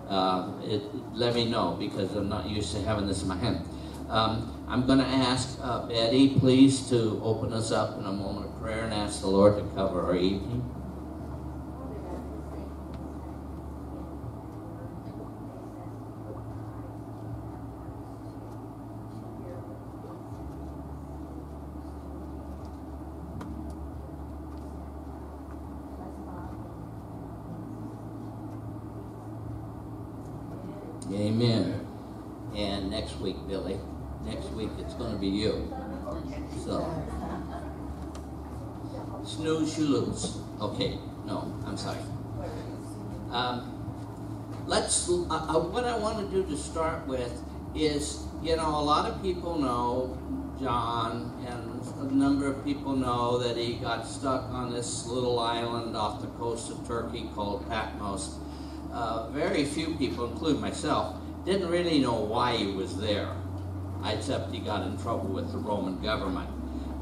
let me know, because I'm not used to having this in my hand. I'm going to ask Betty, please, to open us up in a moment of prayer and ask the Lord to cover our evening. Amen. And next week, Billy, next week it's going to be you. So, snooze, you lose. Okay, no, I'm sorry. What I want to do to start with is, you know, a lot of people know John, and a number of people know that he got stuck on this little island off the coast of Turkey called Patmos. Very few people, including myself, didn't really know why he was there, except he got in trouble with the Roman government.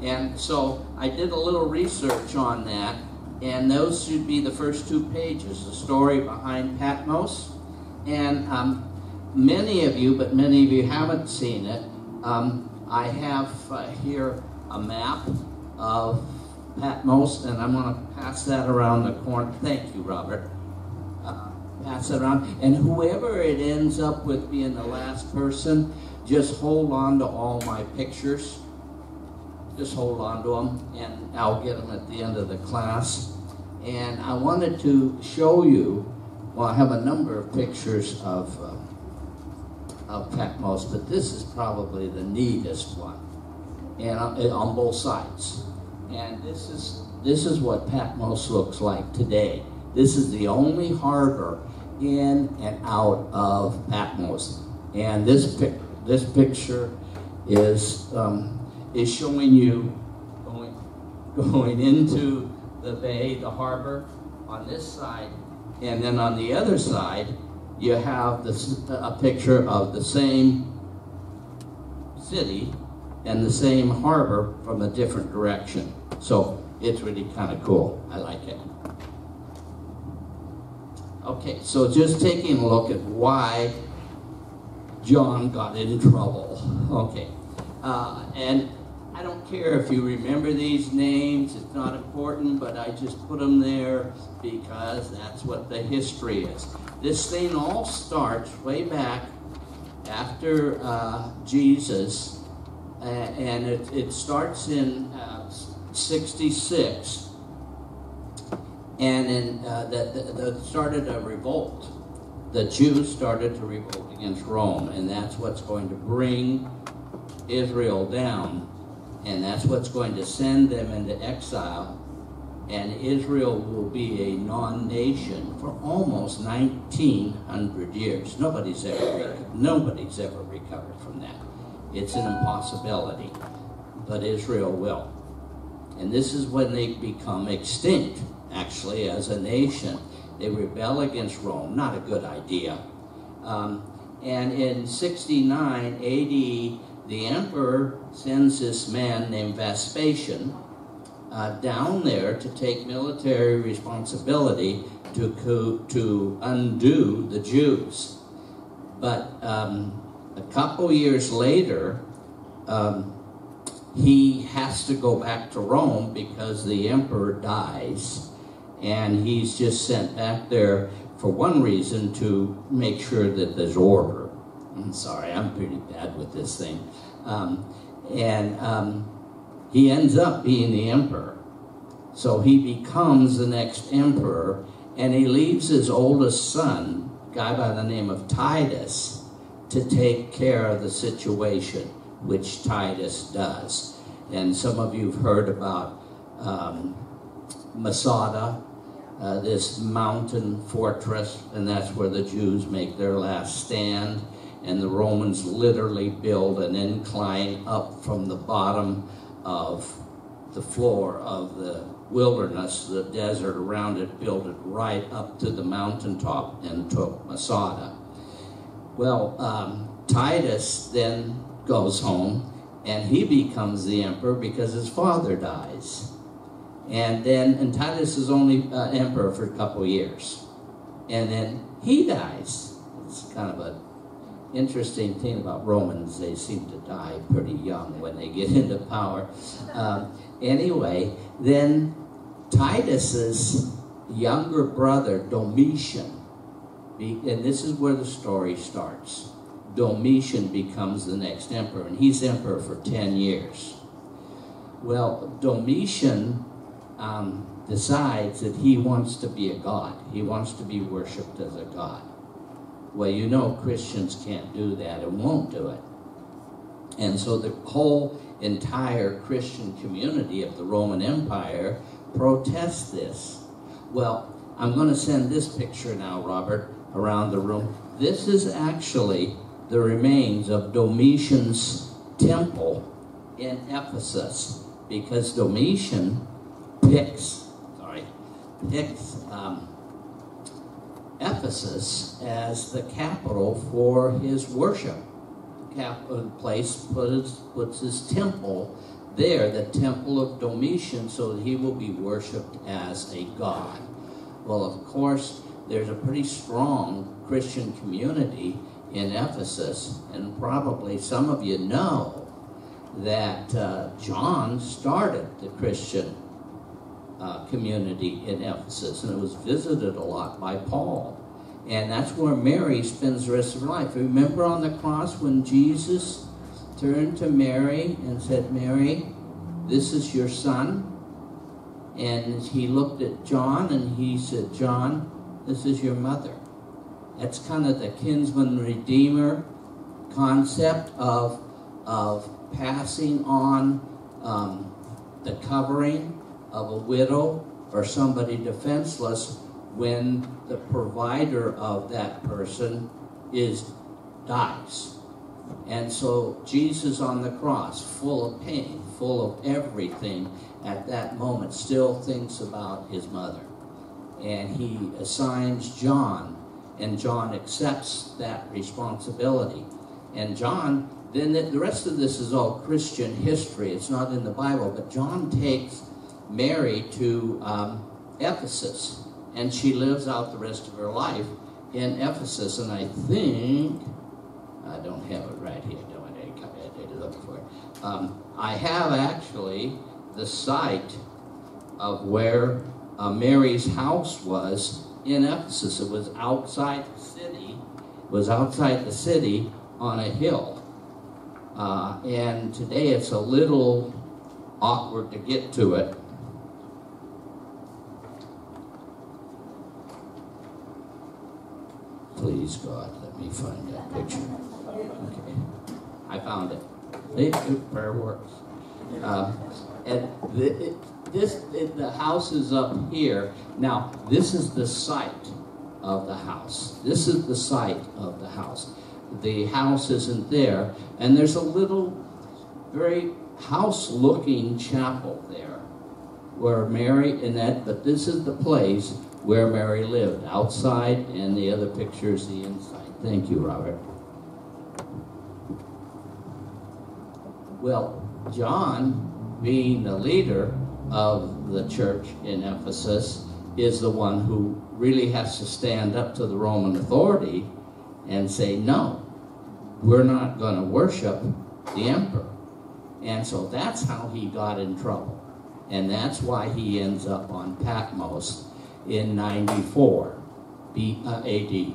And so I did a little research on that, and those should be the first 2 pages, the story behind Patmos. And many of you, but many of you haven't seen it, I have here a map of Patmos, and I'm going to pass that around the corner. Thank you, Robert. Pass it around, and whoever it ends up with being the last person, just hold on to all my pictures. Just hold on to them, and I'll get them at the end of the class. And I wanted to show you, well, I have a number of pictures of Patmos, but this is probably the neatest one, and on both sides. And this is what Patmos looks like today. This is the only harbor in and out of Patmos, and this picture is showing you going into the bay, the harbor, on this side, and then on the other side you have a picture of the same city and the same harbor from a different direction. So it's really kind of cool. I like it. Okay, so just taking a look at why John got in trouble. Okay, and I don't care if you remember these names, it's not important, but I just put them there because that's what the history is. This thing all starts way back after Jesus, and it starts in 66. And that started a revolt. The Jews started to revolt against Rome, and that's what's going to bring Israel down, and that's what's going to send them into exile, and Israel will be a non-nation for almost 1900 years. Nobody's ever recovered from that. It's an impossibility, but Israel will. And this is when they become extinct. Actually, as a nation, they rebel against Rome. Not a good idea. And in 69 AD, the emperor sends this man named Vespasian down there to take military responsibility to undo the Jews. But a couple years later, he has to go back to Rome because the emperor dies. And he's just sent back there for one reason, to make sure that there's order. I'm sorry, I'm pretty bad with this thing. He ends up being the emperor. So he becomes the next emperor, and he leaves his oldest son, a guy by the name of Titus, to take care of the situation, which Titus does. And some of you have heard about Masada, this mountain fortress, and that's where the Jews make their last stand. And the Romans literally build an incline up from the bottom of the floor of the wilderness, the desert around it, built it right up to the mountaintop and took Masada. Well, Titus then goes home, and he becomes the emperor because his father dies. And Titus is only emperor for a couple years. And then he dies. kind of an interesting thing about Romans. They seem to die pretty young when they get into power. Anyway, then Titus's younger brother, Domitian, and this is where the story starts. Domitian becomes the next emperor, and he's emperor for 10 years. Well, Domitian decides that he wants to be a god. He wants to be worshipped as a god. Well, you know Christians can't do that and won't do it. And so the whole entire Christian community of the Roman Empire protests this. Well, I'm going to send this picture now, Robert, around the room. This is actually the remains of Domitian's temple in Ephesus, because Domitian picks Ephesus as the capital for his worship. Place puts his temple there, the temple of Domitian, so that he will be worshipped as a god. Well, of course, there's a pretty strong Christian community in Ephesus, and probably some of you know that John started the Christian community in Ephesus, and it was visited a lot by Paul. And that's where Mary spends the rest of her life. Remember on the cross when Jesus turned to Mary and said, "Mary, this is your son." And he looked at John and he said, "John, this is your mother." That's kind of the kinsman redeemer concept of passing on the covering of a widow or somebody defenseless when the provider of that person dies. And so Jesus on the cross, full of pain, full of everything at that moment, still thinks about his mother. And he assigns John, and John accepts that responsibility. And John, then the rest of this is all Christian history. It's not in the Bible, but John takes Mary to Ephesus, and she lives out the rest of her life in Ephesus. And I think, I don't have it right here, I did look for it. I have actually the site of where Mary's house was in Ephesus. It was outside the city. It was outside the city on a hill. And today it's a little awkward to get to it. Please, God, let me find that picture. Okay, I found it. Prayer works. And the house is up here. Now, this is the site of the house. This is the site of the house. The house isn't there, and there's a little, very house-looking chapel there, where Mary but this is the place where Mary lived, outside, and the other picture is the inside. Thank you, Robert. Well, John, being the leader of the church in Ephesus, is the one who really has to stand up to the Roman authority and say, no, we're not going to worship the emperor. And so that's how he got in trouble. And that's why he ends up on Patmos in 94 AD.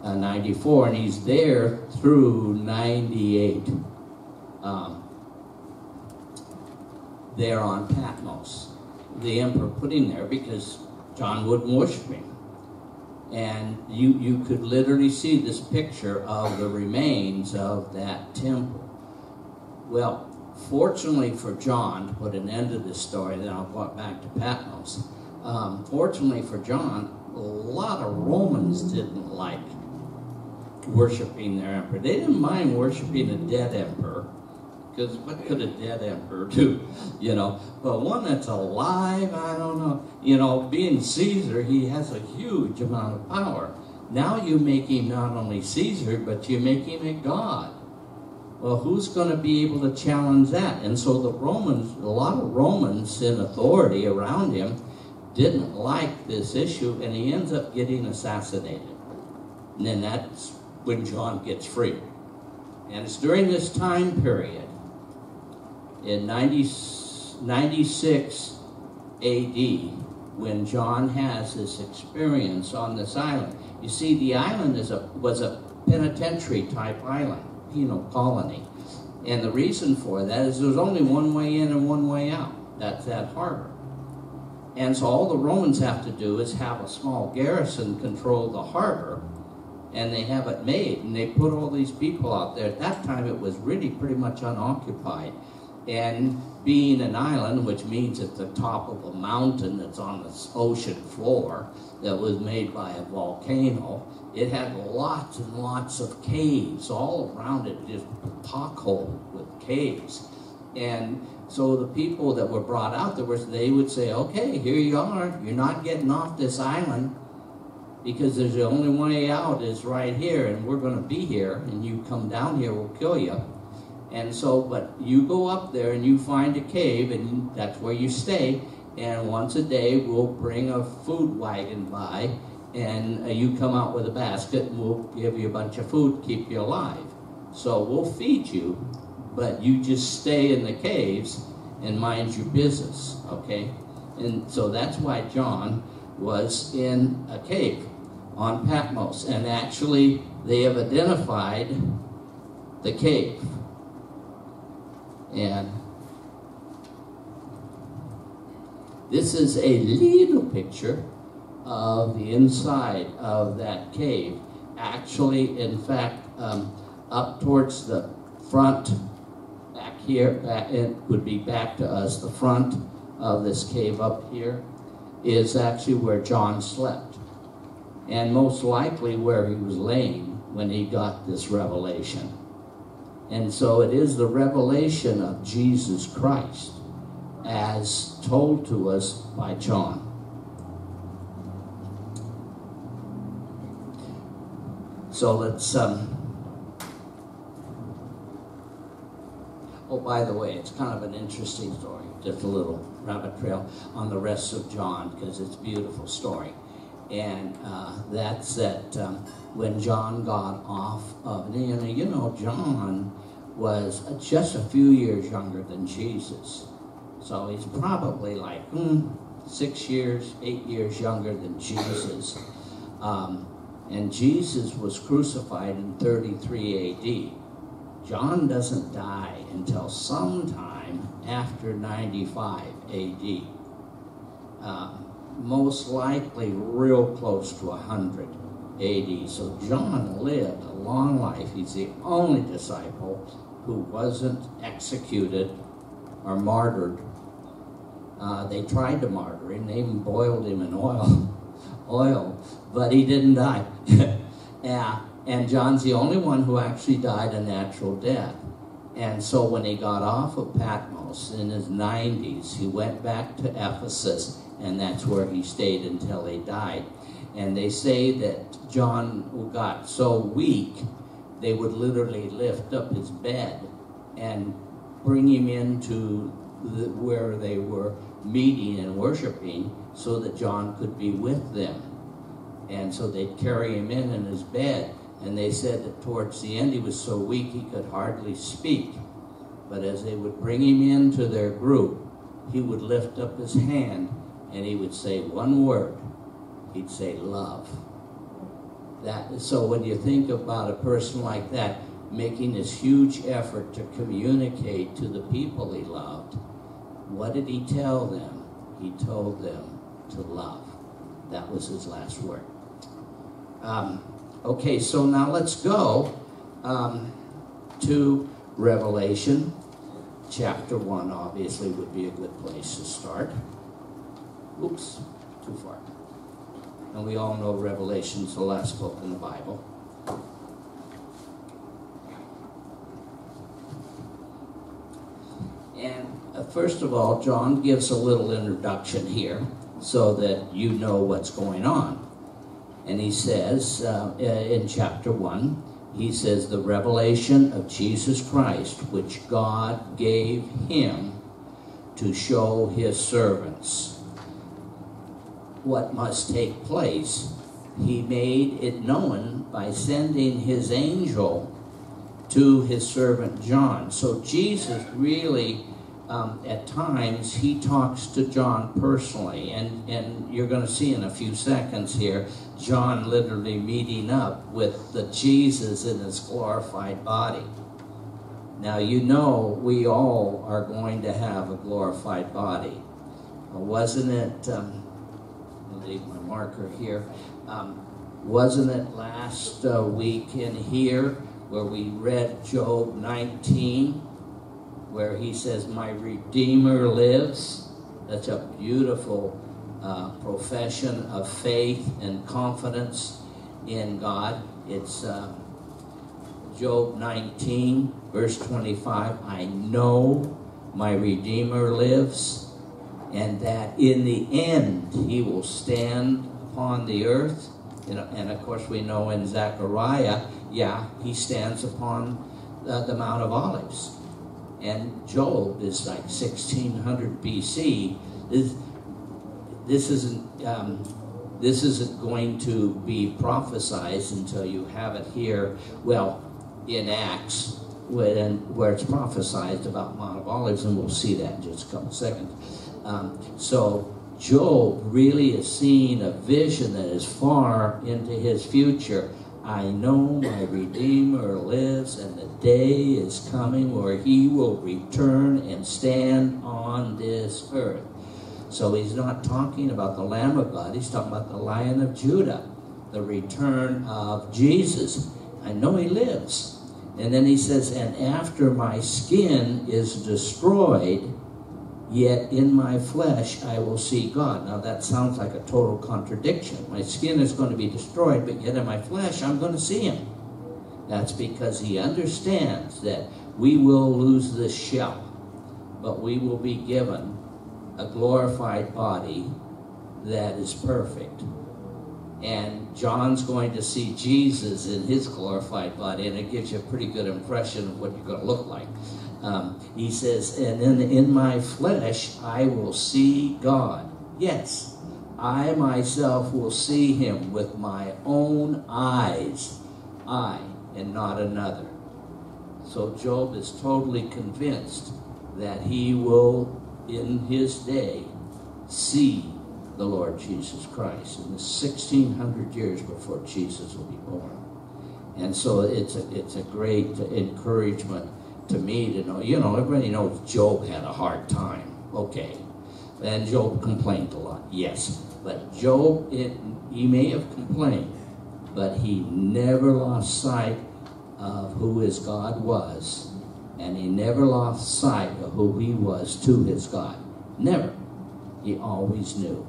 94, and he's there through 98. There on Patmos. The emperor put him there because John wouldn't worship him. And you could literally see this picture of the remains of that temple. Well, fortunately for John, to put an end to this story, then I'll go back to Patmos. Fortunately for John, a lot of Romans didn't like worshiping their emperor. They didn't mind worshiping a dead emperor, because what could a dead emperor do? You know, but one that's alive, I don't know. You know, being Caesar, he has a huge amount of power. Now you make him not only Caesar, but you make him a god. Well, who's going to be able to challenge that? And so the Romans, a lot of Romans in authority around him, didn't like this issue, and he ends up getting assassinated. And then that's when John gets free. And it's during this time period, in 96 AD, when John has this experience on this island. You see, the island was a penitentiary type island, penal colony. And the reason for that is there's only one way in and one way out. That's that harbor. And so all the Romans have to do is have a small garrison control the harbor, and they have it made, and they put all these people out there. At that time, it was really pretty much unoccupied. And being an island, which means at the top of a mountain that's on the ocean floor that was made by a volcano, it had lots and lots of caves all around it, just pockholed with caves. And so the people that were brought out there, they would say, okay, here you are. You're not getting off this island because there's the only way out is right here, and we're going to be here, and you come down here, we'll kill you. And so, but you go up there and you find a cave, and that's where you stay, and once a day we'll bring a food wagon by, and you come out with a basket, and we'll give you a bunch of food, keep you alive. So we'll feed you, but you just stay in the caves and mind your business, okay? And so that's why John was in a cave on Patmos, and actually they have identified the cave. And this is a little picture of the inside of that cave. Actually, in fact, up towards the front, back here, it would be back to us, the front of this cave up here is actually where John slept. And most likely where he was laying when he got this revelation. And so it is the revelation of Jesus Christ as told to us by John. So let's, oh, by the way, it's kind of an interesting story, just a little rabbit trail on the rest of John, because it's a beautiful story. And that's that when John got off of, you know, John was just a few years younger than Jesus. So he's probably like 6 years, 8 years younger than Jesus. And Jesus was crucified in 33 AD. John doesn't die until sometime after 95 AD. Most likely real close to 100 AD. So John lived a long life. He's the only disciple who wasn't executed or martyred. They tried to martyr him. They even boiled him in oil, but he didn't die. Yeah, and John's the only one who actually died a natural death. And so when he got off of Patmos in his 90s, he went back to Ephesus, and that's where he stayed until he died. And they say that John got so weak, they would literally lift up his bed and bring him into where they were meeting and worshiping so that John could be with them. And so they'd carry him in his bed. And they said that towards the end he was so weak he could hardly speak. But as they would bring him into their group, he would lift up his hand and he would say one word. He'd say, love. So when you think about a person like that making this huge effort to communicate to the people he loved, what did he tell them? He told them to love. That was his last word. Okay, so now let's go to Revelation. Chapter 1 obviously would be a good place to start. Oops, too far. And we all know Revelation's the last book in the Bible. And first of all, John gives a little introduction here so that you know what's going on. And he says in chapter 1, he says, the revelation of Jesus Christ, which God gave him to show his servants what must take place he made it known by sending his angel to his servant John. So Jesus really, at times, he talks to John personally. And you're going to see in a few seconds here, John literally meeting up with the Jesus in his glorified body. Now, you know we all are going to have a glorified body. Wasn't it, I'll leave my marker here, wasn't it last week in here where we read Job 19, where he says, my Redeemer lives? That's a beautiful profession of faith and confidence in God. It's Job 19, verse 25. I know my Redeemer lives, and that in the end he will stand upon the earth. And of course we know in Zechariah, he stands upon the Mount of Olives. And Job is like 1600 BC. This isn't going to be prophesied until you have it here, well, in Acts, where it's prophesied about Mount of Olives, and we'll see that in just a couple seconds. So Job really is seeing a vision that is far into his future. I know my Redeemer lives, and the day is coming where he will return and stand on this earth. So he's not talking about the Lamb of God, he's talking about the Lion of Judah, the return of Jesus. I know he lives. And then he says, and after my skin is destroyed, yet in my flesh I will see God. Now that sounds like a total contradiction. My skin is going to be destroyed, but yet in my flesh I'm going to see him. That's because he understands that we will lose this shell, but we will be given a glorified body that is perfect. And John's going to see Jesus in his glorified body, and it gives you a pretty good impression of what you're going to look like. He says, and then in my flesh I will see God. Yes, I myself will see him with my own eyes. I, and not another. So Job is totally convinced that he will, in his day, see the Lord Jesus Christ in the 1600 years before Jesus will be born. And so it's a great encouragement to me to know, everybody knows Job had a hard time. Okay. And Job complained a lot. Yes. But Job, he may have complained, but he never lost sight of who his God was. And he never lost sight of who he was to his God. Never. He always knew.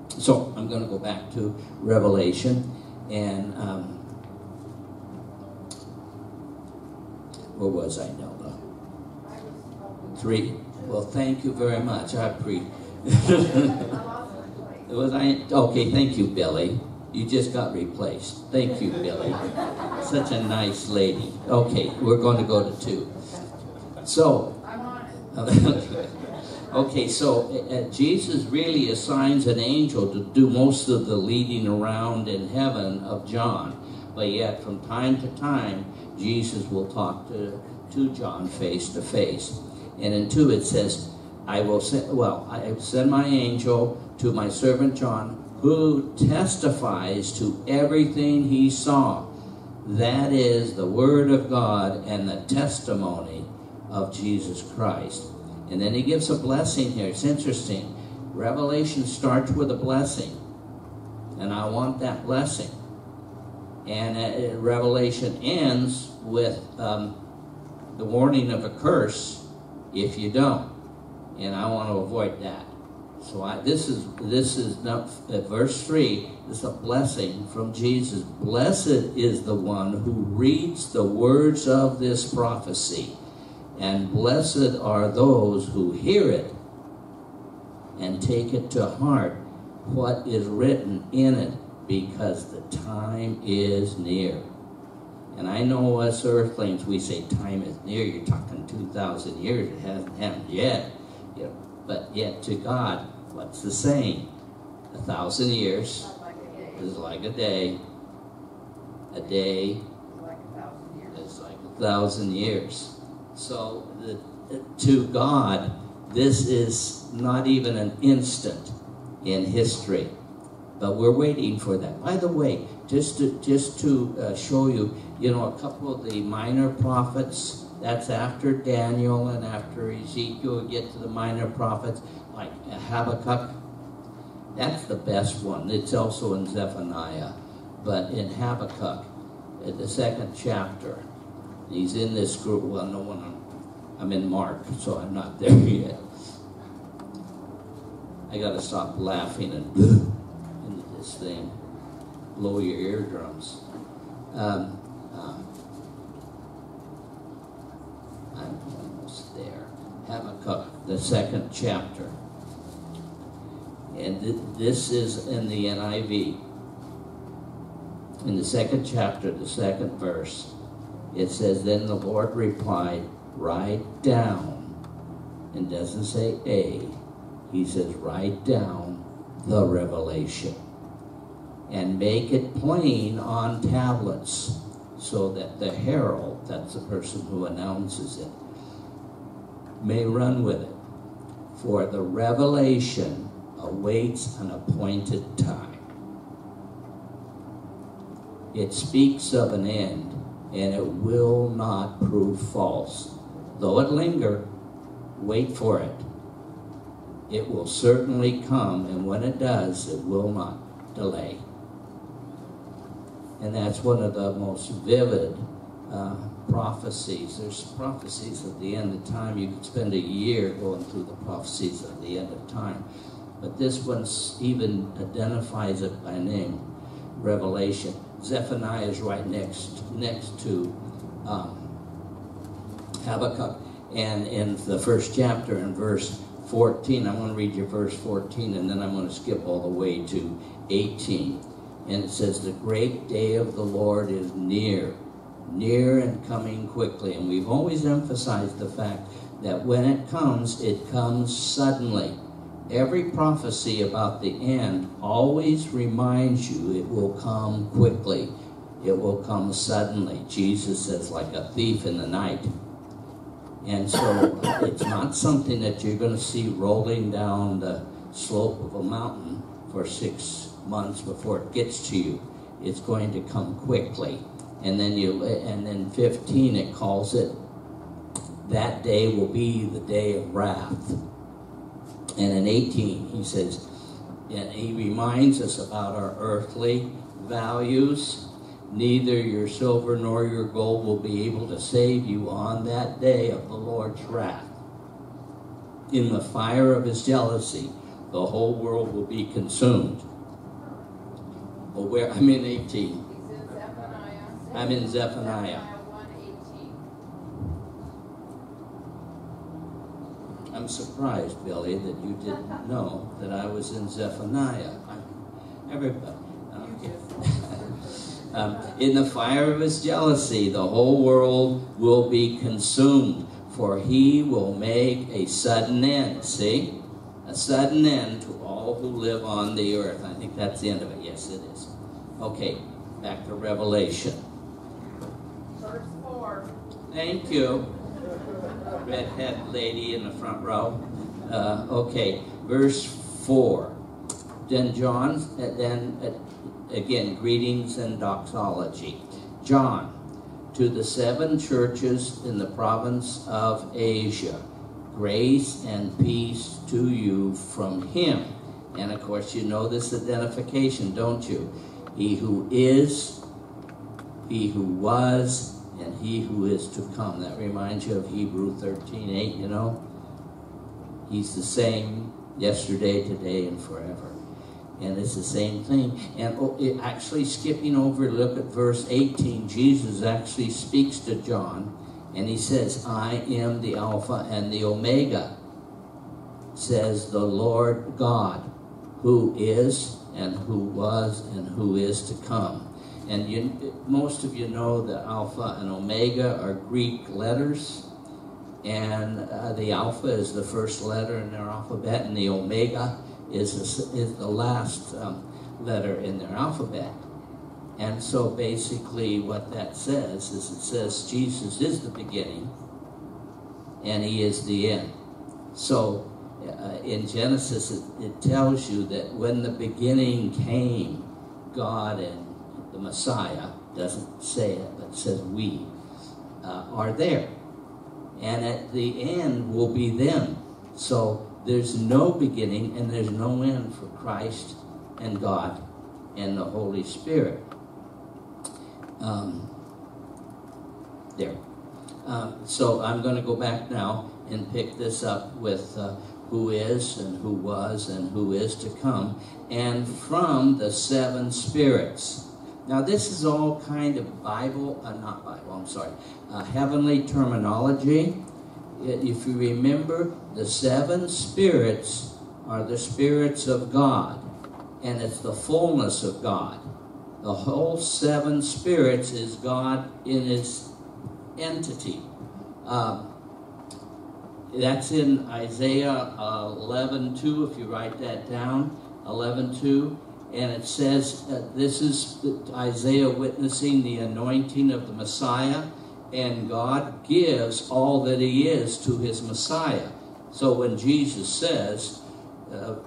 So I'm going to go back to Revelation, and where was I, Nelda? 3. Well, thank you very much. I appreciate it. Okay, thank you, Billy. You just got replaced. Thank you, Billy. Such a nice lady. Okay, we're going to go to 2. So, okay, so Jesus really assigns an angel to do most of the leading around in heaven of John. But yet, from time to time, Jesus will talk to John face to face. And in 2 it says, I send my angel to my servant John, who testifies to everything he saw. That is the word of God and the testimony of Jesus Christ. And then he gives a blessing here. It's interesting. Revelation starts with a blessing, and I want that blessing. And Revelation ends with the warning of a curse if you don't. And I want to avoid that. So this is not verse 3. This is a blessing from Jesus. Blessed is the one who reads the words of this prophecy, and blessed are those who hear it and take it to heart what is written in it, because the time is near. And I know us earthlings, we say time is near. You're talking 2,000 years. It hasn't happened yet. But yet to God, what's the saying? 1,000 years is like a day. A day is like 1,000 years. So to God, this is not even an instant in history. But we're waiting for that. By the way, just to show you, a couple of the minor prophets, that's after Daniel and after Ezekiel, we get to the minor prophets, like Habakkuk. That's the best one. It's also in Zephaniah. But in Habakkuk, at the 2nd chapter, he's in this group. Well, no one, I'm in Mark, so I'm not there yet. I got to stop laughing and into this thing. Blow your eardrums. I'm almost there. Habakkuk, the 2nd chapter. And this is in the NIV. In the 2nd chapter, the 2nd verse, it says, "Then the Lord replied, write down," and doesn't say a, he says, write down the revelation and make it plain on tablets so that the herald, that's the person who announces it, may run with it. For the revelation awaits an appointed time. It speaks of an end, and it will not prove false. Though it linger, wait for it. It will certainly come, and when it does, it will not delay. And that's one of the most vivid prophecies. There's prophecies at the end of time. You could spend a year going through the prophecies at the end of time. But this one even identifies it by name, Revelation. Zephaniah is right next to Habakkuk. And in the 1st chapter, in verse 14, I'm going to read you verse 14, and then I'm going to skip all the way to 18. And it says, "The great day of the Lord is near and coming quickly." And we've always emphasized the fact that when it comes suddenly. Every prophecy about the end always reminds you it will come quickly. It will come suddenly. Jesus says, like a thief in the night. And so it's not something that you're going to see rolling down the slope of a mountain for 6 months before it gets to you. It's going to come quickly. And then 15, it calls it, that day will be the day of wrath. And in 18, he says, and he reminds us about our earthly values. Neither your silver nor your gold will be able to save you on that day of the Lord's wrath. In the fire of his jealousy, the whole world will be consumed. Well, I'm in 18. He's in Zephaniah. I'm in Zephaniah. 1:18. I'm surprised, Billy, that you didn't know that I was in Zephaniah. Everybody. In the fire of his jealousy, the whole world will be consumed, for he will make a sudden end. See? A sudden end to all who live on the earth. I think that's the end of it. Yes, it is. Okay, back to Revelation. Verse 4. Thank you. Redhead lady in the front row. Okay, verse 4. Then again, greetings and doxology. John, to the 7 churches in the province of Asia, grace and peace to you from him. And of course, you know this identification, don't you? He who is, he who was, and he who is to come. That reminds you of Hebrews 13:8, you know? He's the same yesterday, today, and forever. And it's the same thing. And actually skipping over, look at verse 18. Jesus actually speaks to John, and he says, I am the Alpha and the Omega, says the Lord God, who is and who was and who is to come. And most of you know that Alpha and Omega are Greek letters. And the Alpha is the first letter in their alphabet, and the Omega is the last letter in their alphabet. And so basically what that says is it says Jesus is the beginning and he is the end. So in Genesis it tells you that when the beginning came, God and the Messiah, doesn't say it, but says we, are there. And at the end will be them. So there's no beginning and there's no end for Christ and God and the Holy Spirit. So I'm going to go back now and pick this up with who is and who was and who is to come, and from the seven spirits. Now this is all kind of heavenly terminology. If you remember, the seven spirits are the spirits of God, and it's the fullness of God. The whole seven spirits is God in his entity. That's in Isaiah 11:2, if you write that down, 11:2. And it says, this is Isaiah witnessing the anointing of the Messiah, and God gives all that he is to his Messiah. So when Jesus says,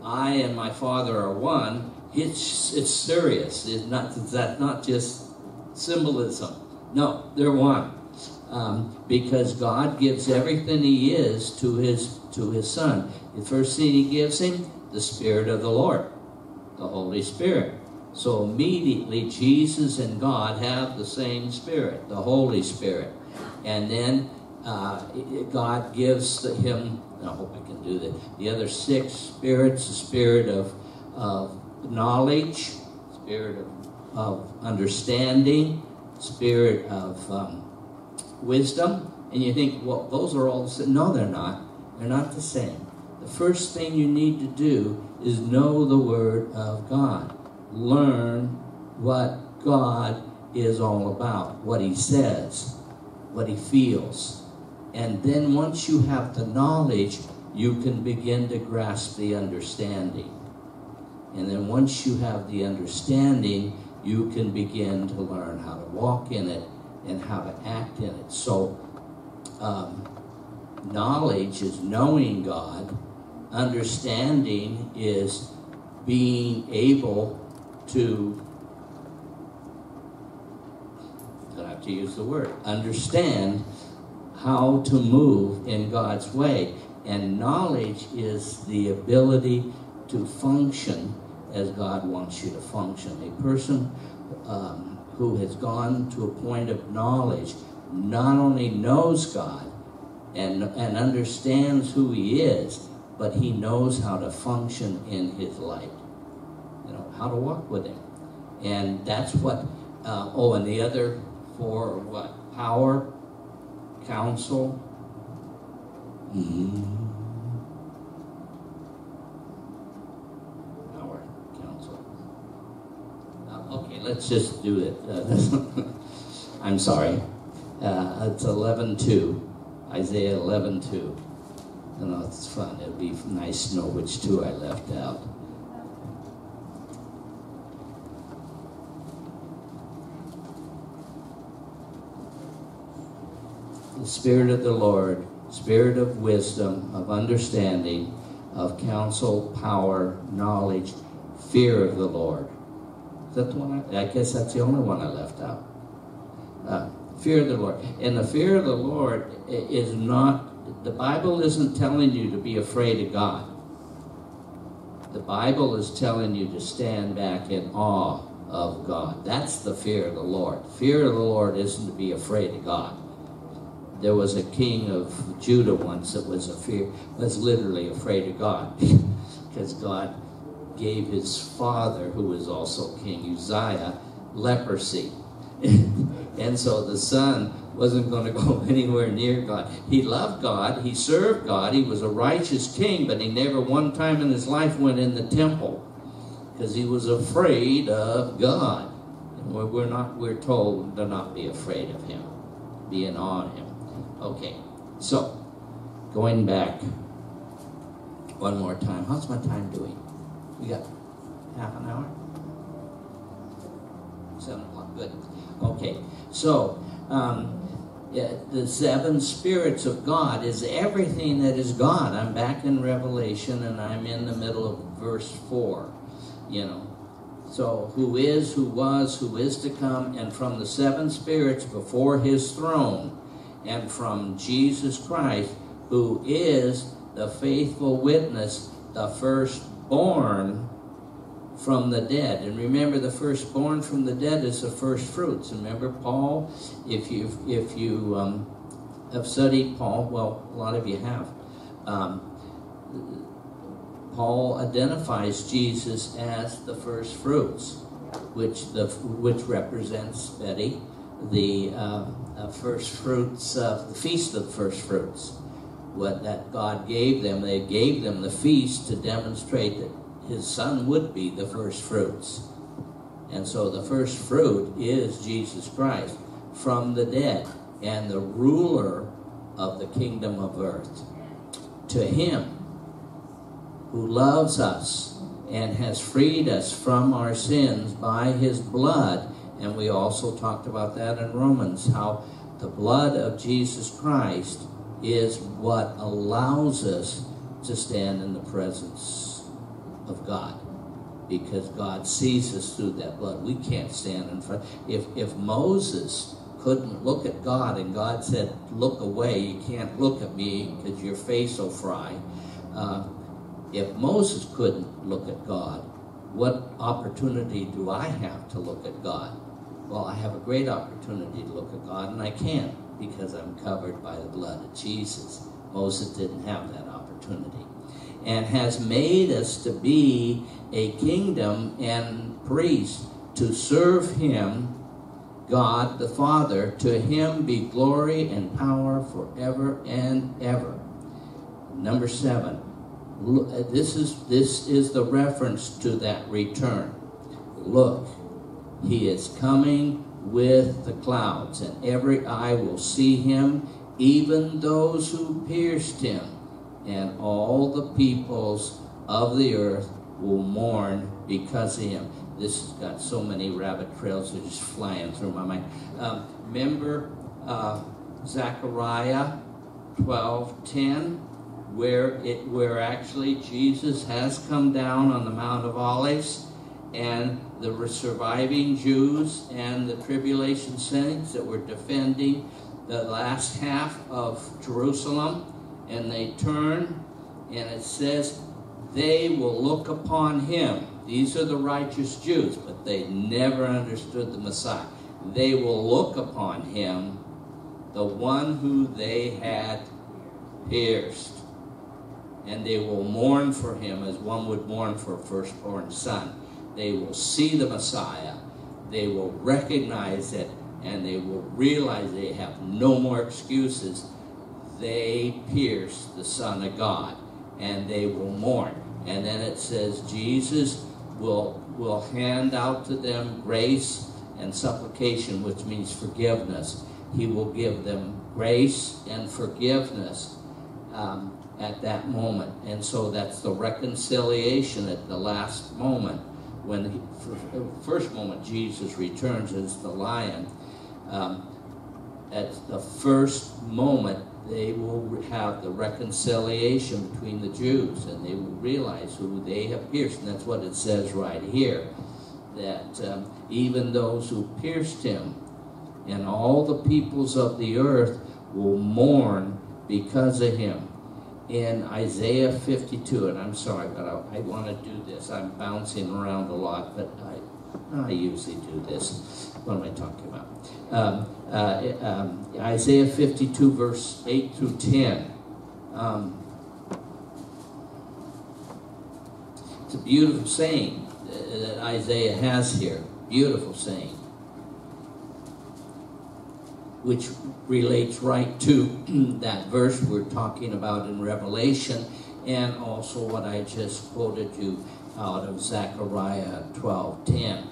I and my Father are one, it's serious. That's not just symbolism. No, they're one. Because God gives everything he is to his Son. The first thing he gives him, the Spirit of the Lord, the Holy Spirit. So immediately Jesus and God have the same Spirit, the Holy Spirit. And then God gives him, I hope I can do that, the other six spirits, the spirit of knowledge, spirit of understanding, spirit of wisdom. And you think, well, those are all the same. No, they're not. They're not the same. The first thing you need to do is know the Word of God. Learn what God is all about, what he says, what he feels. And then once you have the knowledge, you can begin to grasp the understanding. And then once you have the understanding, you can begin to learn how to walk in it and how to act in it. So knowledge is knowing God. Understanding is being able to, I have to use the word, understand how to move in God's way. And knowledge is the ability to function as God wants you to function. A person who has gone to a point of knowledge not only knows God and understands who he is, but he knows how to function in his light. You know, how to walk with him. And that's what, and the other four are what? Power, counsel, power, counsel. Okay, let's just do it. I'm sorry. It's 11:2, Isaiah 11:2. You know, it's fun. It'd be nice to know which two I left out. The Spirit of the Lord, Spirit of wisdom, of understanding, of counsel, power, knowledge, fear of the Lord. Is that the one? I guess that's the only one I left out. Fear of the Lord. And the fear of the Lord is not, the Bible isn't telling you to be afraid of God. The Bible is telling you to stand back in awe of God. That's the fear of the Lord. Fear of the Lord isn't to be afraid of God. There was a king of Judah once that was literally afraid of God because God gave his father, who was also King Uzziah, leprosy. And so the son wasn't going to go anywhere near God. He loved God. He served God. He was a righteous king, but he never one time in his life went in the temple because he was afraid of God. And we're told to not be afraid of him, be in awe of him. Okay, so going back one more time. How's my time doing? We got half an hour? 7 o'clock, good. Okay, so the 7 spirits of God is everything that is God. I'm back in Revelation, and I'm in the middle of verse 4, you know. So, who is, who was, who is to come, and from the 7 spirits before his throne, and from Jesus Christ, who is the faithful witness, the firstborn from the dead. And remember, the firstborn from the dead is the first fruits. Remember Paul, if you have studied Paul, well, a lot of you have, Paul identifies Jesus as the first fruits, which represents, Betty, the first fruits of the feast of the first fruits. What that God gave them, they gave them the feast to demonstrate that his son would be the first fruits. And so the first fruit is Jesus Christ from the dead and the ruler of the kingdom of earth. To him who loves us and has freed us from our sins by his blood, and we also talked about that in Romans, how the blood of Jesus Christ is what allows us to stand in the presence of God, because God sees us through that blood. We can't stand in front. If Moses couldn't look at God and God said, look away, you can't look at me because your face will fry. If Moses couldn't look at God, what opportunity do I have to look at God? Well, I have a great opportunity to look at God, and I can't, because I'm covered by the blood of Jesus. Moses didn't have that opportunity. And has made us to be a kingdom and priests to serve him, God the Father. To him be glory and power forever and ever. Number 7. This is the reference to that return. Look, he is coming with the clouds, and every eye will see him, even those who pierced him, and all the peoples of the earth will mourn because of him. This has got so many rabbit trails that are just flying through my mind. Remember Zechariah 12:10, where actually Jesus has come down on the Mount of Olives, and the surviving Jews and the tribulation saints that were defending the last half of Jerusalem, and they turn, and it says, they will look upon him. These are the righteous Jews, but they never understood the Messiah. They will look upon him, the one who they had pierced, and they will mourn for him as one would mourn for a firstborn son. They will see the Messiah, they will recognize it, and they will realize they have no more excuses. They pierced the Son of God, and they will mourn. And then it says Jesus will hand out to them grace and supplication, which means forgiveness. He will give them grace and forgiveness at that moment. And so that's the reconciliation at the last moment. When the first moment Jesus returns as the lion, at the first moment they will have the reconciliation between the Jews, and they will realize who they have pierced. And that's what it says right here, that even those who pierced him and all the peoples of the earth will mourn because of him. In Isaiah 52, and I'm sorry, but I want to do this. I'm bouncing around a lot, but I usually do this. What am I talking about? Isaiah 52, verse 8 through 10. It's a beautiful saying that Isaiah has here. Beautiful saying, which relates right to that verse we're talking about in Revelation, and also what I just quoted you out of Zechariah 12:10.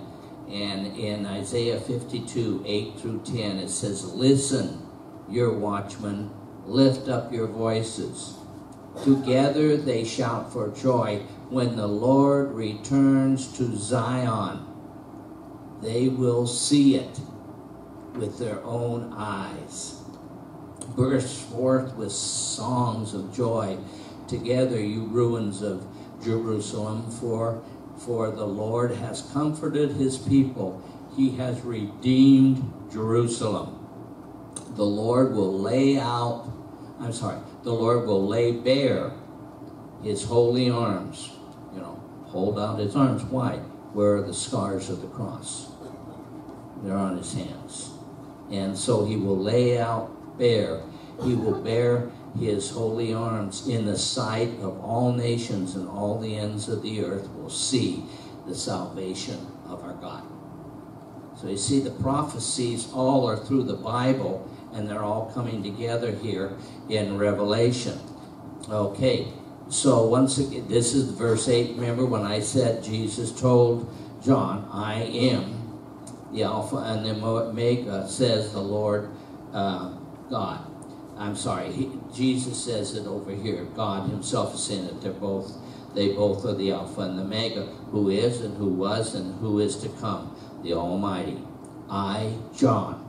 And in Isaiah 52, 8 through 10, it says, listen, your watchmen, lift up your voices. Together they shout for joy when the Lord returns to Zion. They will see it with their own eyes. Burst forth with songs of joy together, you ruins of Jerusalem, for the Lord has comforted his people. He has redeemed Jerusalem. The Lord will lay bare his holy arms. Hold out his arms. Why? Where are the scars of the cross? They're on his hands. And so he will lay out bare. He will bear his holy arms in the sight of all nations, and all the ends of the earth will see the salvation of our God. So you see, the prophecies all are through the Bible, and they're all coming together here in Revelation. Okay, so once again, this is verse 8. Remember when I said Jesus told John, I am the Alpha and the Omega, says the Lord God. I'm sorry, Jesus says it over here. God himself is saying that they both are the Alpha and the Omega, who is and who was and who is to come, the Almighty. I, John,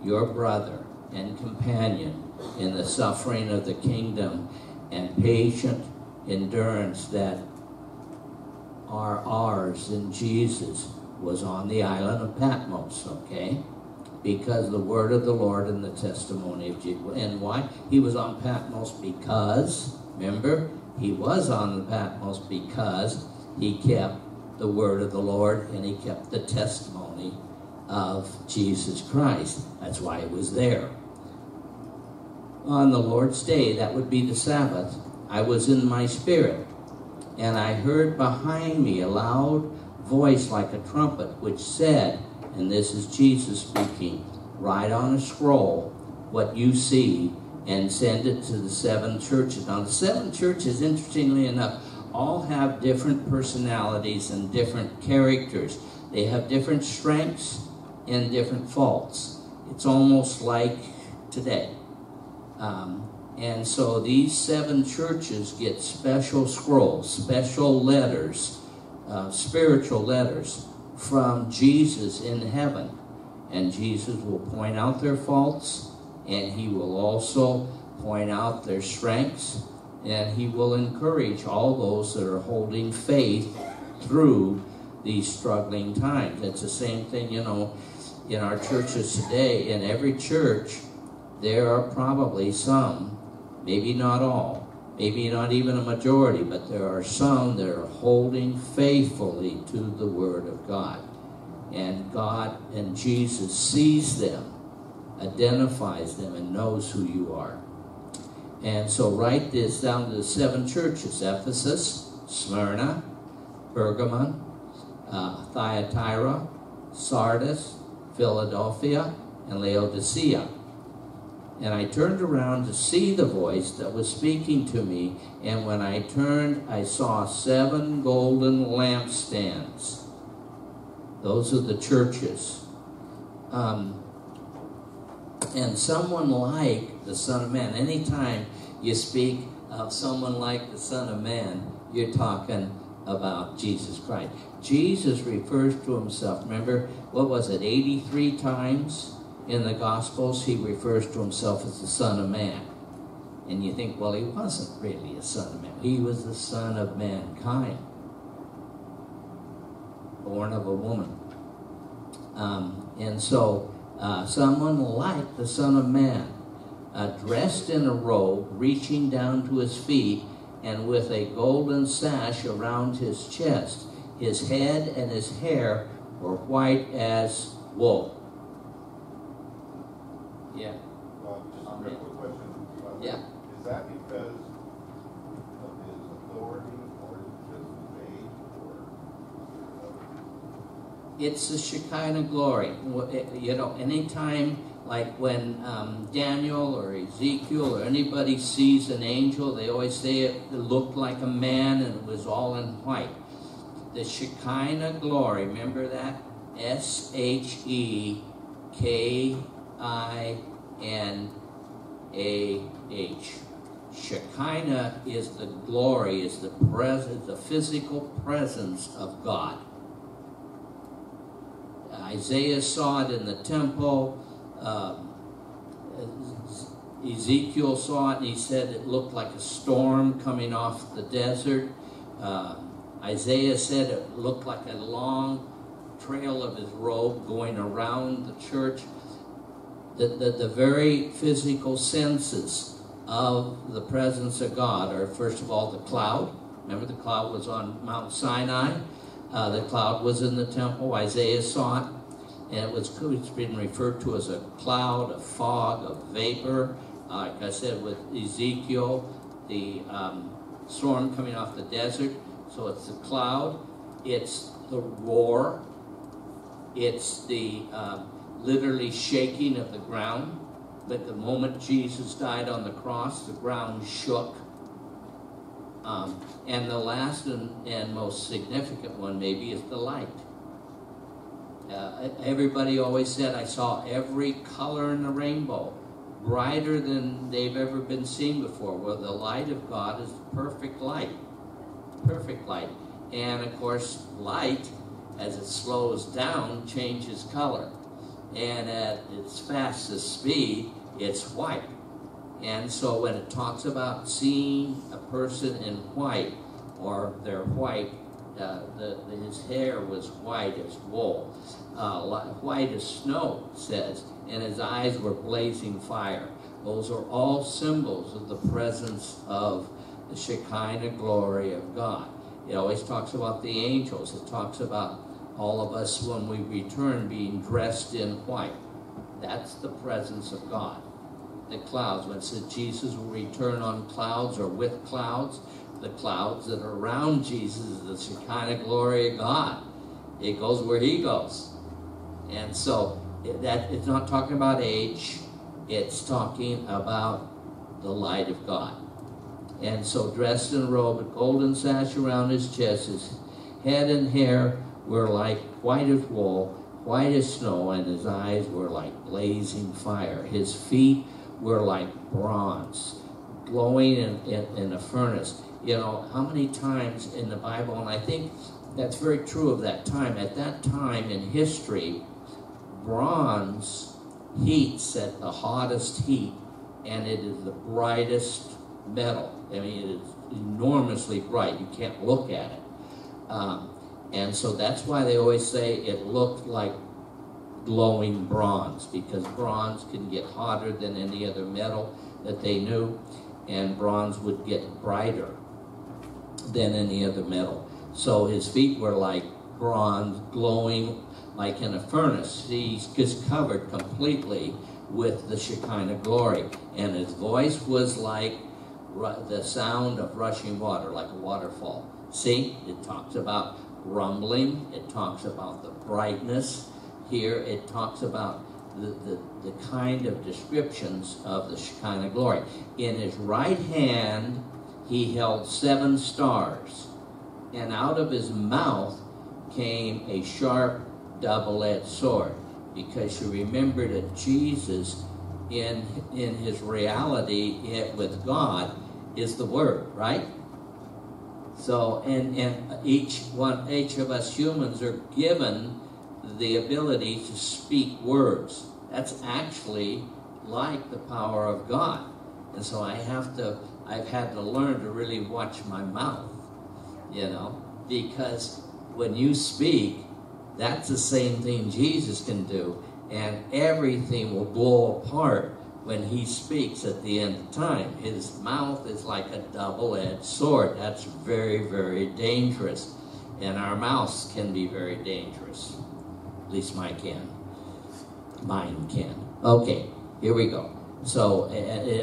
your brother and companion in the suffering of the kingdom and patient endurance that are ours in Jesus, was on the island of Patmos, okay? Because the word of the Lord and the testimony of Jesus. And why? He was on Patmos because, remember, he was on the Patmos because he kept the word of the Lord and he kept the testimony of Jesus Christ. That's why it was there. On the Lord's day, that would be the Sabbath, I was in my spirit, and I heard behind me a loud voice like a trumpet, which said, and this is Jesus speaking, write on a scroll what you see and send it to the 7 churches. Now, the 7 churches, interestingly enough, all have different personalities and different characters. They have different strengths and different faults. It's almost like today. And so these 7 churches get special scrolls, special letters, spiritual letters from Jesus in heaven. And Jesus will point out their faults, and he will also point out their strengths, and he will encourage all those that are holding faith through these struggling times. It's the same thing, in our churches today. In every church, there are probably some, maybe not all, maybe not even a majority, but there are some that are holding faithfully to the Word of God. And God and Jesus sees them, identifies them, and knows who you are. And so write this down to the 7 churches: Ephesus, Smyrna, Pergamon, Thyatira, Sardis, Philadelphia, and Laodicea. And I turned around to see the voice that was speaking to me, and when I turned, I saw 7 golden lampstands. Those are the churches. And someone like the Son of Man. Anytime you speak of someone like the Son of Man, you're talking about Jesus Christ. Jesus refers to himself. Remember, what was it, 83 times in the Gospels he refers to himself as the Son of Man. And you think, well, he wasn't really a Son of Man. He was the Son of mankind, born of a woman. And so someone like the Son of Man, dressed in a robe, reaching down to his feet, and with a golden sash around his chest. His head and his hair were white as wool. Yeah. Just a quick question. Yeah. Is that because of his authority, or is it just his age, or? It's the Shekinah glory. Anytime, like when Daniel or Ezekiel or anybody sees an angel, they always say it looked like a man and it was all in white. The Shekinah glory, remember that? Shekinah. Shekinah is the glory, is the presence, the physical presence of God. Isaiah saw it in the temple. Ezekiel saw it, and he said it looked like a storm coming off the desert. Isaiah said it looked like a long trail of his robe going around the church. The very physical senses of the presence of God are, first of all, the cloud. Remember, the cloud was on Mount Sinai. The cloud was in the temple. Isaiah saw it. And it's been referred to as a cloud, a fog, a vapor. Like I said, with Ezekiel, the storm coming off the desert. So it's the cloud, it's the roar, it's the literally shaking of the ground. But the moment Jesus died on the cross, the ground shook. And the last and most significant one maybe is the light. Everybody always said, I saw every color in the rainbow, brighter than they've ever been seen before. Well, the light of God is perfect light. Perfect light. And of course, light, as it slows down, changes color. And at its fastest speed, it's white. And so when it talks about seeing a person in white, or they're white, his hair was white as wool, white as snow, it says, and his eyes were blazing fire. Those are all symbols of the presence of the Shekinah glory of God. It always talks about the angels. It talks about all of us when we return being dressed in white. That's the presence of God. The clouds, when it says Jesus will return on clouds or with clouds, the clouds that are around Jesus is the Shekinah glory of God. It goes where he goes. And so that it's not talking about age, it's talking about the light of God. And so dressed in a robe, a golden sash around his chest, his head and hair were like white as wool, white as snow, and his eyes were like blazing fire. His feet were like bronze, glowing in a furnace. You know, how many times in the Bible, and I think that's very true of that time. At that time in history, bronze heats at the hottest heat, and it is the brightest metal. I mean, it is enormously bright. You can't look at it. And so that's why they always say it looked like glowing bronze, because bronze can get hotter than any other metal that they knew, and bronze would get brighter than any other metal. So his feet were like bronze, glowing like in a furnace. He's just covered completely with the Shekinah glory. And his voice was like the sound of rushing water, like a waterfall. See, it talks about rumbling. It talks about the brightness. Here it talks about the kind of descriptions of the Shekinah glory. In his right hand, he held 7 stars, and out of his mouth came a sharp, double-edged sword. Because you remember that Jesus, in his reality with God, is the Word, right? So, and each of us humans are given the ability to speak words. That's actually like the power of God. And so I've had to learn to really watch my mouth, you know, because when you speak, that's the same thing Jesus can do, and everything will blow apart when he speaks at the end of time. His mouth is like a double-edged sword. That's very, very dangerous, and our mouths can be very dangerous. At least mine can. Okay, here we go. So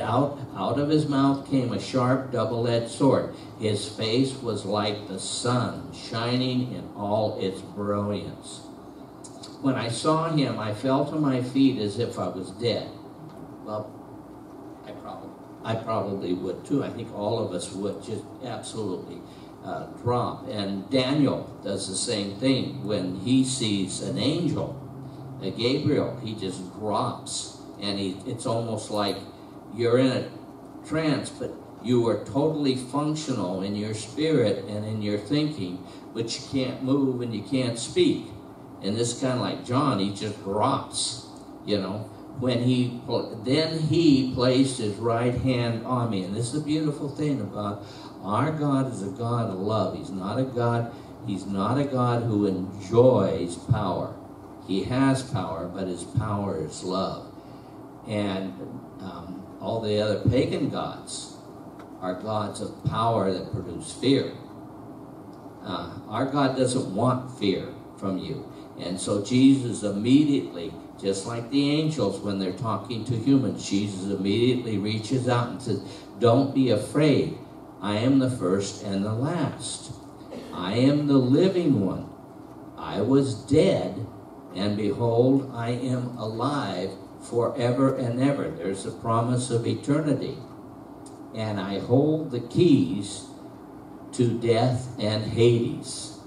out of his mouth came a sharp, double-edged sword. His face was like the sun, shining in all its brilliance. When I saw him, I fell to my feet as if I was dead. Well, I probably would too. I think all of us would just absolutely drop. And Daniel does the same thing. When he sees an angel, Gabriel, he just drops. And it's almost like you're in a trance, but you are totally functional in your spirit and in your thinking, but you can't move and you can't speak. And this kind of like John, he just drops, you know. Then he placed his right hand on me. And this is a beautiful thing about our God is a God of love. He's not a God who enjoys power. He has power, but his power is love. And all the other pagan gods are gods of power that produce fear. Our God doesn't want fear from you. And so Jesus immediately, just like the angels when they're talking to humans, Jesus immediately reaches out and says, don't be afraid. I am the first and the last. I am the living one. I was dead, and behold, I am alive forever and ever. There's a promise of eternity. And I hold the keys to death and Hades.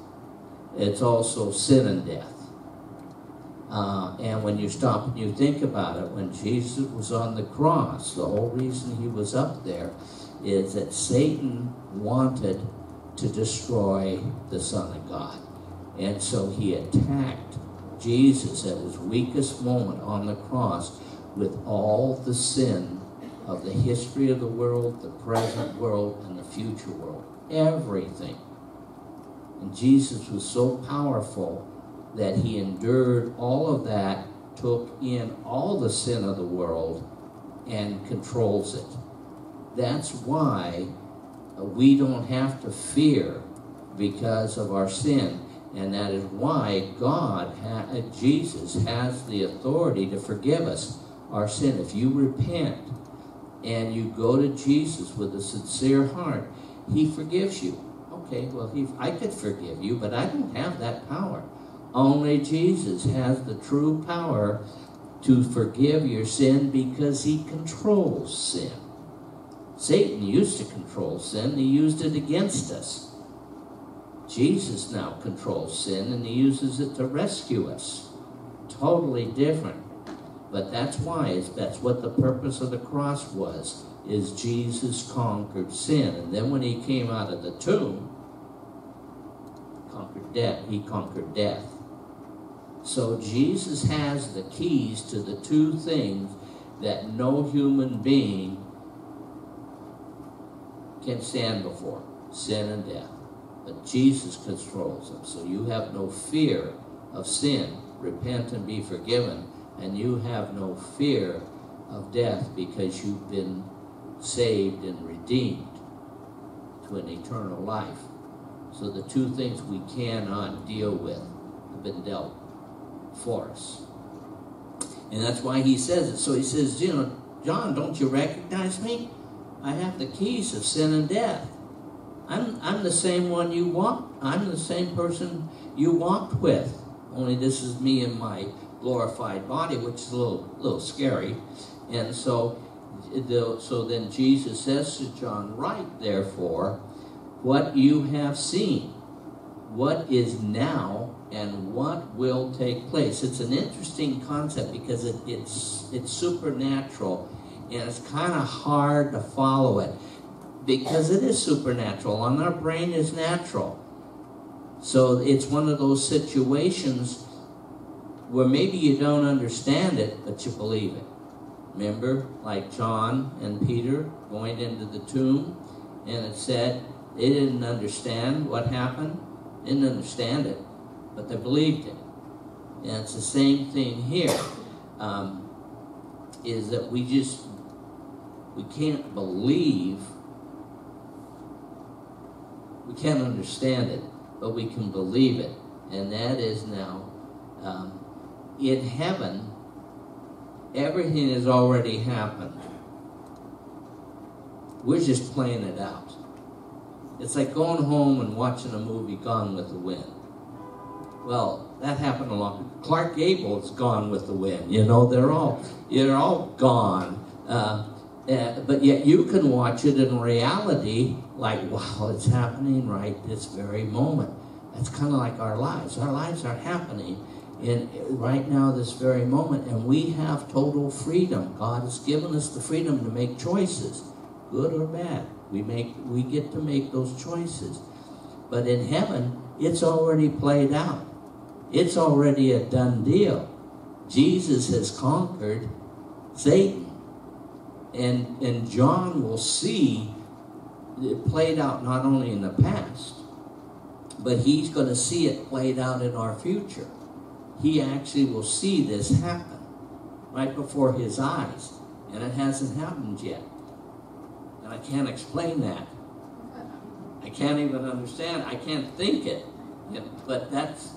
It's also sin and death. And when you stop and you think about it, when Jesus was on the cross, the whole reason he was up there is that Satan wanted to destroy the Son of God. And so he attacked Jesus at his weakest moment on the cross with all the sin of the history of the world, the present world, and the future world. Everything. And Jesus was so powerful that he endured all of that, took in all the sin of the world, and controls it. That's why we don't have to fear because of our sin. And that is why Jesus has the authority to forgive us our sin. If you repent and you go to Jesus with a sincere heart, he forgives you. Okay, well, I could forgive you, but I don't have that power. Only Jesus has the true power to forgive your sin because he controls sin. Satan used to control sin. He used it against us. Jesus now controls sin, and he uses it to rescue us. Totally different. But that's what the purpose of the cross was, is Jesus conquered sin. And then when he came out of the tomb, he conquered death. So Jesus has the keys to the two things that no human being can stand before, sin and death. But Jesus controls them. So you have no fear of sin. Repent and be forgiven. And you have no fear of death because you've been saved and redeemed to an eternal life. So the two things we cannot deal with have been dealt for us. And that's why he says it. So he says, John, don't you recognize me? I have the keys of sin and death. I'm the same one you walked. I'm the same person you walked with. Only this is me in my glorified body, which is a little scary. And so then Jesus says to John, write therefore what you have seen, what is now, and what will take place. It's an interesting concept because it's supernatural, and it's kind of hard to follow it because it is supernatural, and our brain is natural. So it's one of those situations where maybe you don't understand it, but you believe it. Remember, like John and Peter going into the tomb, and it said they didn't understand what happened, didn't understand it, but they believed it. And it's the same thing here, is that we can't believe, we can't understand it, but we can believe it. And that is now, in heaven, everything has already happened. We're just playing it out. It's like going home and watching a movie, Gone with the Wind. Well, that happened a lot. Clark Gable is Gone with the Wind. They're all gone. But yet you can watch it in reality, like, wow, it's happening right this very moment. That's kind of like our lives. Our lives are happening right now, this very moment, and we have total freedom. God has given us the freedom to make choices, good or bad. We get to make those choices. But in heaven, it's already played out. It's already a done deal. Jesus has conquered Satan. And John will see it played out not only in the past, but he's going to see it played out in our future. He actually will see this happen right before his eyes. And it hasn't happened yet. And I can't explain that. I can't even understand. I can't think it. But that's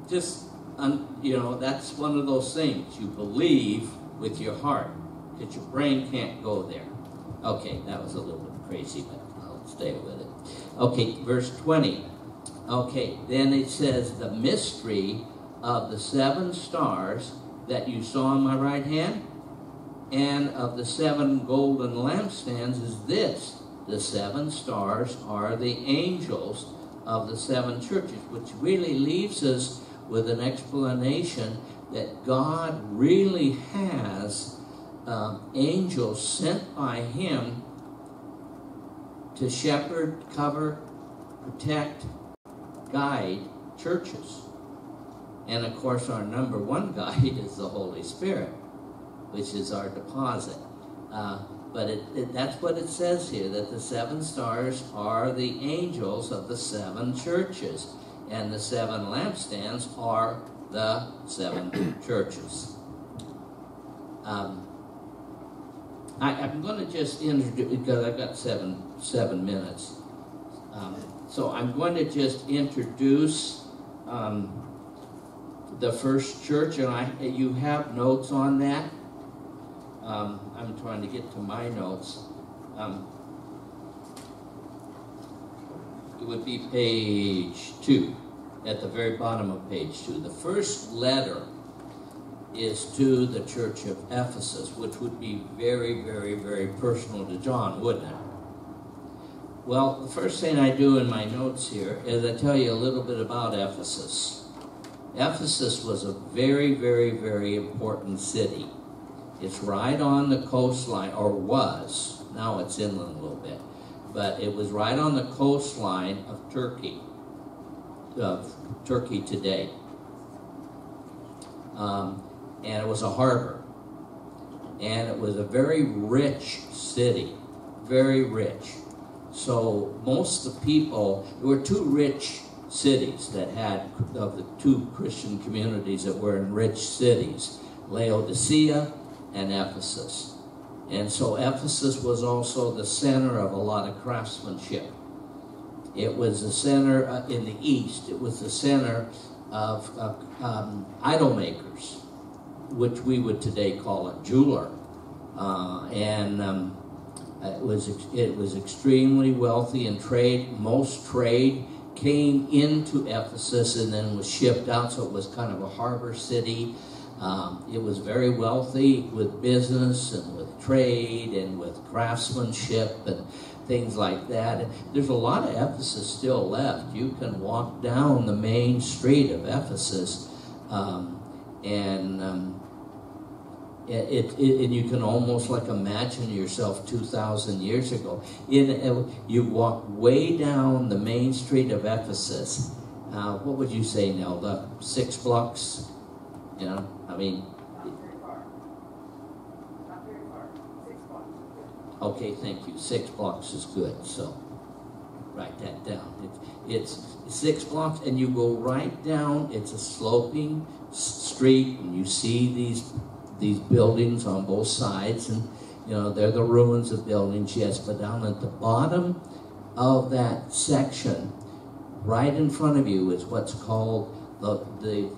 just, that's one of those things. You believe with your heart, because your brain can't go there. Okay, that was a little bit crazy, but I'll stay with it. Okay, verse 20. Okay, then it says, the mystery of the 7 stars that you saw on my right hand, and of the 7 golden lampstands is this. The 7 stars are the angels of the 7 churches, which really leaves us with an explanation that God really has angels sent by him to shepherd, cover, protect, guide churches. And of course our number 1 guide is the Holy Spirit, which is our deposit. But that's what it says here, that the 7 stars are the angels of the 7 churches. And the 7 lampstands are the 7 churches. I'm going to just introduce, because I've got seven minutes. So I'm going to just introduce the first church, and you have notes on that. I'm trying to get to my notes. It would be page 2, at the very bottom of page 2. The first letter is to the church of Ephesus, which would be very, very, very personal to John, wouldn't it? Well, the first thing I do in my notes here is I tell you a little bit about Ephesus. Ephesus was a very, very, very important city. It's right on the coastline, or was. Now it's inland a little bit. But it was right on the coastline of Turkey today. And it was a harbor. And it was a very rich city, very rich. So most of the people, there were 2 rich cities that had, of the 2 Christian communities that were in rich cities, Laodicea and Ephesus. And so Ephesus was also the center of a lot of craftsmanship. It was the center in the east. It was the center of idol makers, which we would today call a jeweler. It was extremely wealthy in trade. Most trade came into Ephesus and then was shipped out, so it was kind of a harbor city. It was very wealthy with business and with trade and with craftsmanship and things like that. And there's a lot of Ephesus still left. You can walk down the main street of Ephesus and you can almost like imagine yourself 2,000 years ago. You walk way down the main street of Ephesus. What would you say, Nelda? 6 blocks? You know, I mean. Not very far. Not very far. 6 blocks. Okay, thank you. 6 blocks is good. So write that down. It's 6 blocks, and you go right down. It's a sloping street, and you see these buildings on both sides, and they're the ruins of buildings, yes, but down at the bottom of that section, right in front of you, is what's called the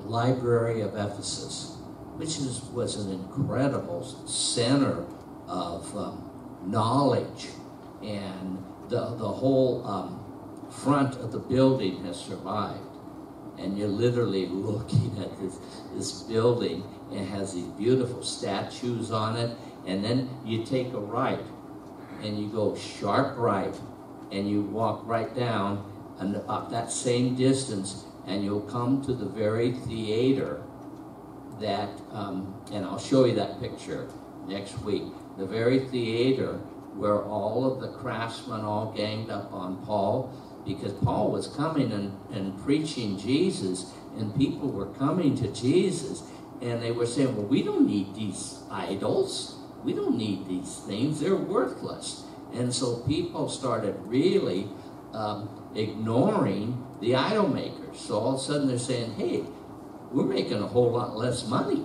Library of Ephesus, which was an incredible center of knowledge, and the whole front of the building has survived. And you're literally looking at this building. It has these beautiful statues on it. And then you take a right, and you go sharp right, and you walk right down and up that same distance, and you'll come to the very theater that, and I'll show you that picture next week, the very theater where all of the craftsmen all ganged up on Paul, because Paul was coming and preaching Jesus, and people were coming to Jesus, and they were saying, well, we don't need these idols. We don't need these things. They're worthless. And so people started really ignoring the idol makers. So all of a sudden they're saying, hey, we're making a whole lot less money.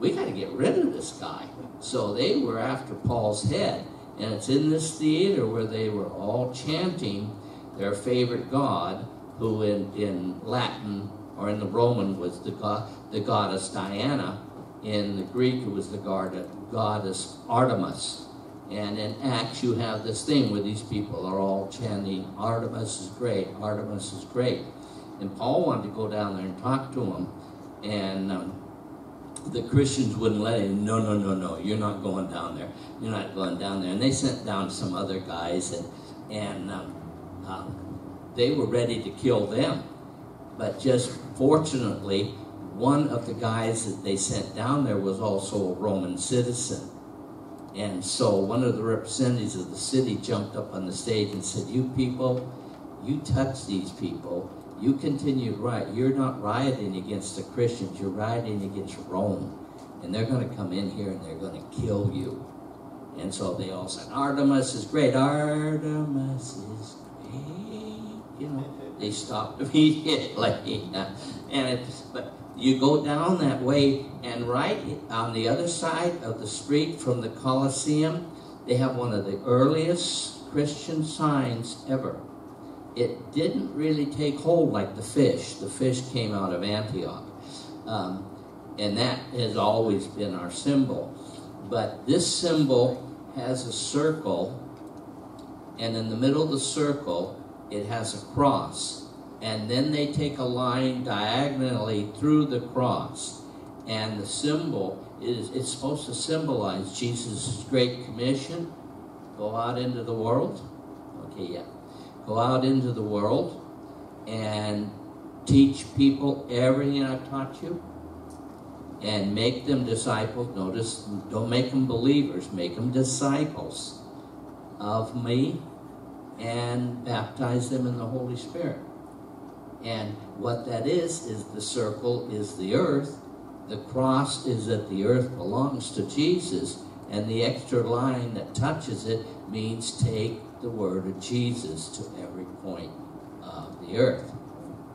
We got to get rid of this guy. So they were after Paul's head. And it's in this theater where they were all chanting their favorite god, who in Latin or in the Roman was the goddess Diana. In the Greek, it was the goddess Artemis. And in Acts, you have this thing where these people are all chanting, Artemis is great, Artemis is great. And Paul wanted to go down there and talk to them. And the Christians wouldn't let him. No, you're not going down there. You're not going down there. And they sent down some other guys, and they were ready to kill them. But just fortunately, one of the guys that they sent down there was also a Roman citizen. And so one of the representatives of the city jumped up on the stage and said, you people, you touch these people, you continue to riot. You're not rioting against the Christians, you're rioting against Rome. And they're going to come in here and they're going to kill you. And so they all said, Artemis is great, Artemis is great. You know, they stopped immediately. But you go down that way, and right on the other side of the street from the Colosseum, they have one of the earliest Christian signs ever. It didn't really take hold like the fish. The fish came out of Antioch. And that has always been our symbol. But this symbol has a circle, and in the middle of the circle, it has a cross. And then they take a line diagonally through the cross. And the symbol it's supposed to symbolize Jesus' great commission. Go out into the world. Okay, yeah. Go out into the world and teach people everything I've taught you. And make them disciples. Notice, don't make them believers. Make them disciples of me. And baptize them in the Holy Spirit. And what that is the circle is the earth. The cross is that the earth belongs to Jesus. And the extra line that touches it means take the word of Jesus to every point of the earth.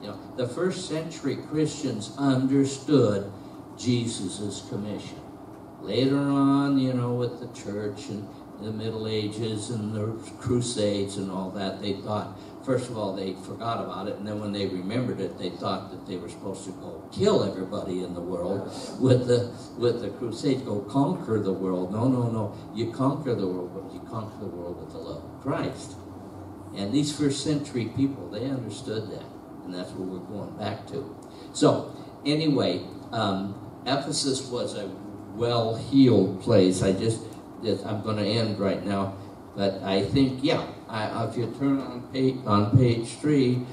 You know, the first century Christians understood Jesus' commission. Later on, you know, with the church and the Middle Ages and the Crusades and all that, they thought, first of all, they forgot about it, and then when they remembered it, they thought that they were supposed to go kill everybody in the world with the Crusades, go conquer the world. No. You conquer the world, but you conquer the world with the love of Christ. And these first century people, they understood that, and that's what we're going back to. So, anyway, Ephesus was a well-heeled place. I'm going to end right now, but I think, yeah, if you turn on page 3,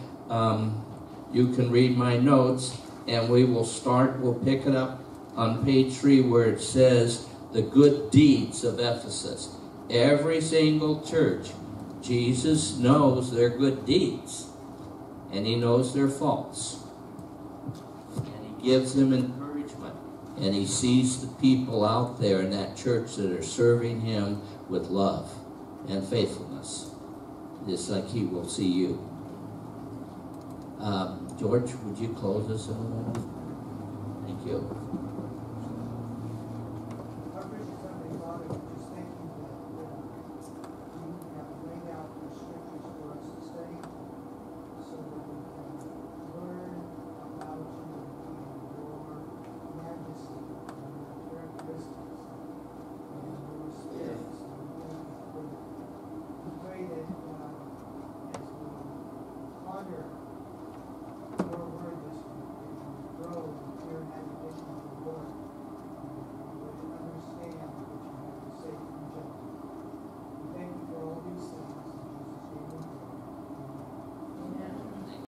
you can read my notes, and we'll pick it up on page 3 where it says the good deeds of Ephesus. Every single church, Jesus knows their good deeds, and he knows their faults, and he gives them encouragement. And he sees the people out there in that church that are serving him with love and faithfulness, just like he will see you. George, would you close us in a moment? Thank you.